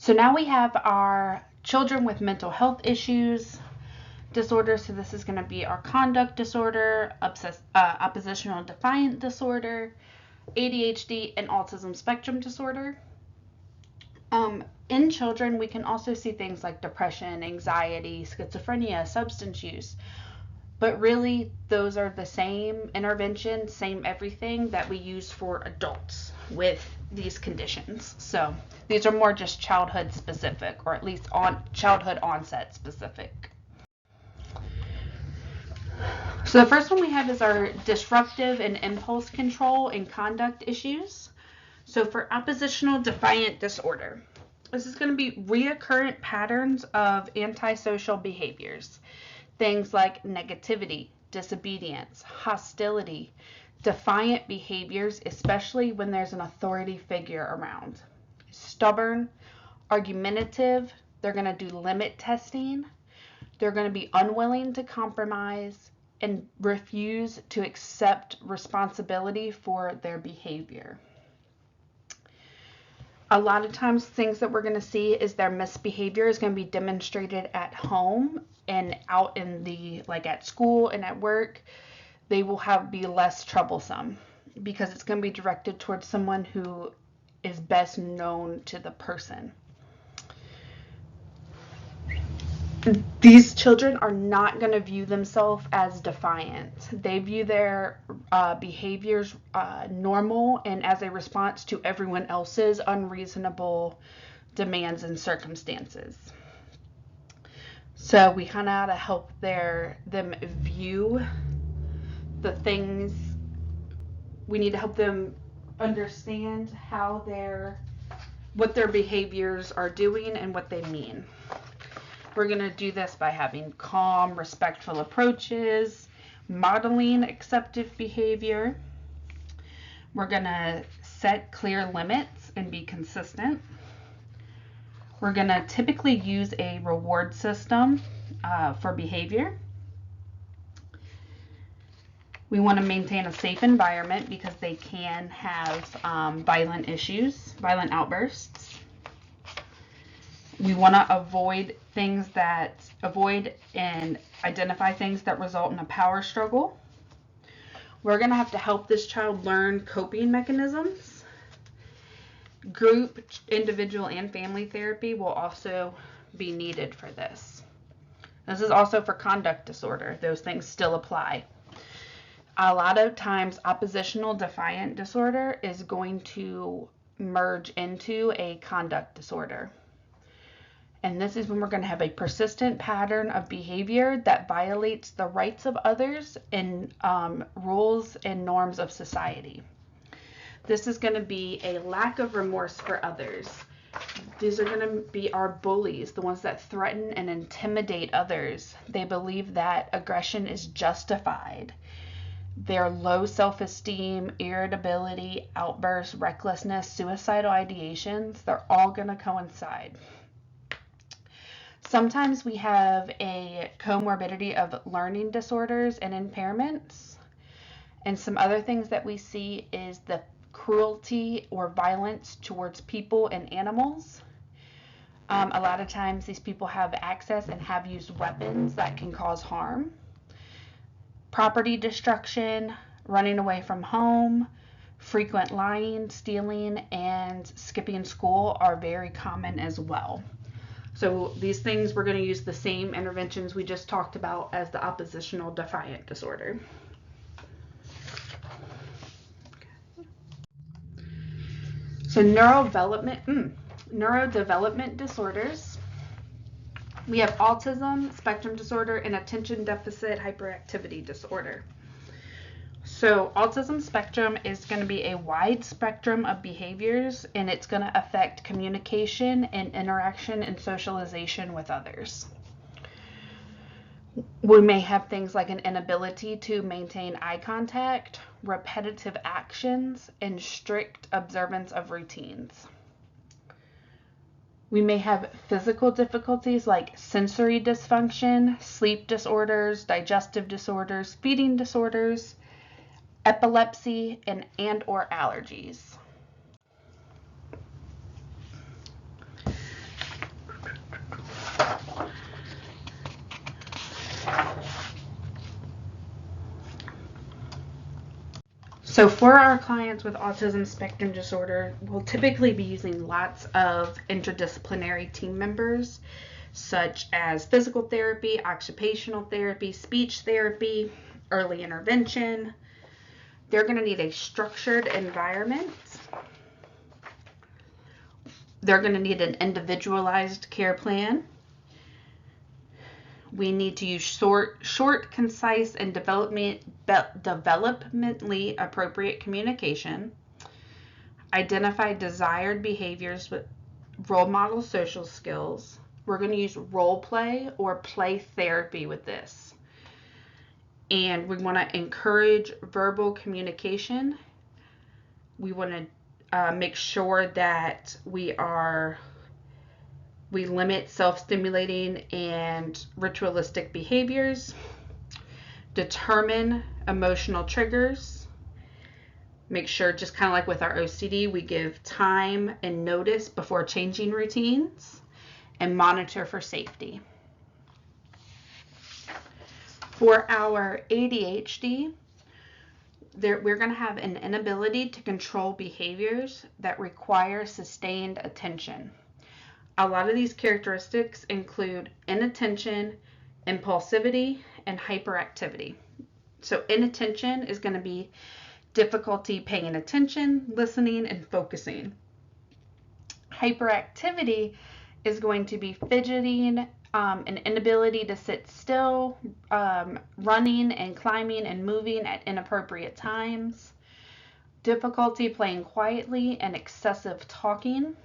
So now we have our children with mental health issues disorder. So this is going to be our conduct disorder, oppositional defiant disorder, ADHD, and autism spectrum disorder. In children, we can also see things like depression, anxiety, schizophrenia, substance use. But really, those are the same intervention, same everything that we use for adults with these conditions. So these are more just childhood specific, or at least on childhood onset specific. So the first one we have is our disruptive and impulse control and conduct issues. So for oppositional defiant disorder, this is going to be reoccurrent patterns of antisocial behaviors. Things like negativity, disobedience, hostility, defiant behaviors, especially when there's an authority figure around. Stubborn, argumentative, they're going to do limit testing, they're going to be unwilling to compromise, and refuse to accept responsibility for their behavior. A lot of times things that we're going to see is their misbehavior is going to be demonstrated at home and out in the, like at school and at work. They will be less troublesome because it's going to be directed towards someone who is best known to the person. These children are not going to view themselves as defiant. They view their behaviors normal and as a response to everyone else's unreasonable demands and circumstances. So we kind of have to help them view the things. We need to help them understand what their behaviors are doing and what they mean. We're going to do this by having calm, respectful approaches, modeling acceptive behavior. We're going to set clear limits and be consistent. We're going to typically use a reward system for behavior. We want to maintain a safe environment because they can have violent outbursts. We want to avoid and identify things that result in a power struggle. We're going to have to help this child learn coping mechanisms. Group, individual, and family therapy will also be needed for this. This is also for conduct disorder. Those things still apply. A lot of times, oppositional defiant disorder is going to merge into a conduct disorder. And this is when we're going to have a persistent pattern of behavior that violates the rights of others and rules and norms of society. This is going to be a lack of remorse for others. These are going to be our bullies, the ones that threaten and intimidate others. They believe that aggression is justified. Their low self-esteem, irritability, outbursts, recklessness, suicidal ideations, they're all going to coincide. Sometimes we have a comorbidity of learning disorders and impairments. And some other things that we see is the cruelty or violence towards people and animals. A lot of times these people have access and have used weapons that can cause harm. Property destruction, running away from home, frequent lying, stealing, and skipping school are very common as well. So these things, we're going to use the same interventions we just talked about as the oppositional defiant disorder. So neurodevelopment disorders. We have autism, spectrum disorder, and attention deficit hyperactivity disorder. So autism spectrum is going to be a wide spectrum of behaviors, and it's going to affect communication and interaction and socialization with others. We may have things like an inability to maintain eye contact, repetitive actions, and strict observance of routines. We may have physical difficulties like sensory dysfunction, sleep disorders, digestive disorders, feeding disorders, epilepsy, and or allergies. So for our clients with autism spectrum disorder, we'll typically be using lots of interdisciplinary team members, such as physical therapy, occupational therapy, speech therapy, early intervention. They're going to need a structured environment. They're going to need an individualized care plan. We need to use short, concise, and developmentally appropriate communication. Identify desired behaviors with role model social skills. We're going to use role play or play therapy with this. And we want to encourage verbal communication. We want to make sure that we limit self-stimulating and ritualistic behaviors. Determine emotional triggers. Make sure, just kind of like with our OCD, we give time and notice before changing routines, and monitor for safety. For our ADHD, we're going to have an inability to control behaviors that require sustained attention. A lot of these characteristics include inattention, impulsivity, and hyperactivity. So inattention is going to be difficulty paying attention, listening, and focusing. Hyperactivity is going to be fidgeting, an inability to sit still, running and climbing and moving at inappropriate times, difficulty playing quietly, and excessive talking.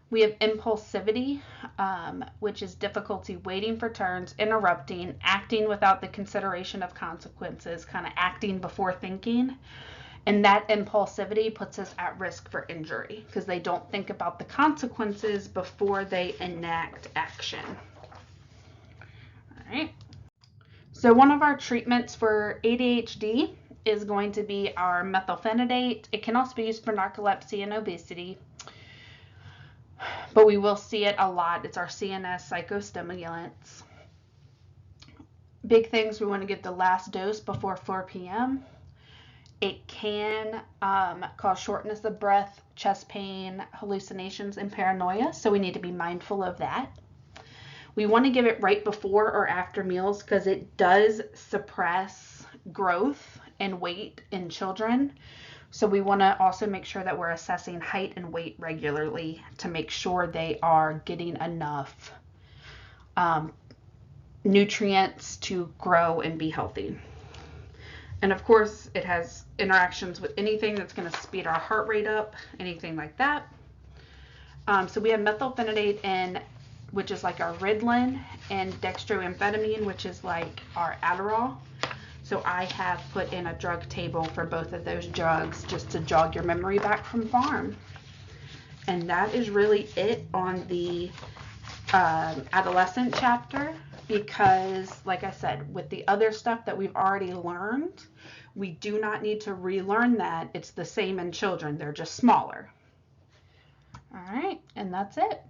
We have impulsivity, which is difficulty waiting for turns, interrupting, acting without the consideration of consequences, kind of acting before thinking. And that impulsivity puts us at risk for injury because they don't think about the consequences before they enact action. All right. So one of our treatments for ADHD is going to be our methylphenidate. It can also be used for narcolepsy and obesity, but we will see it a lot. It's our CNS psychostimulants. Big things, we want to give the last dose before 4 p.m. It can cause shortness of breath, chest pain, hallucinations, and paranoia, so we need to be mindful of that. We want to give it right before or after meals because it does suppress growth and weight in children. So we want to also make sure that we're assessing height and weight regularly to make sure they are getting enough nutrients to grow and be healthy. And of course, it has interactions with anything that's going to speed our heart rate up, anything like that. So we have methylphenidate, which is like our Ritalin, and dextroamphetamine, which is like our Adderall. So I have put in a drug table for both of those drugs just to jog your memory back from pharm. And that is really it on the adolescent chapter, because like I said, with the other stuff that we've already learned, we do not need to relearn that. It's the same in children. They're just smaller. All right, and that's it.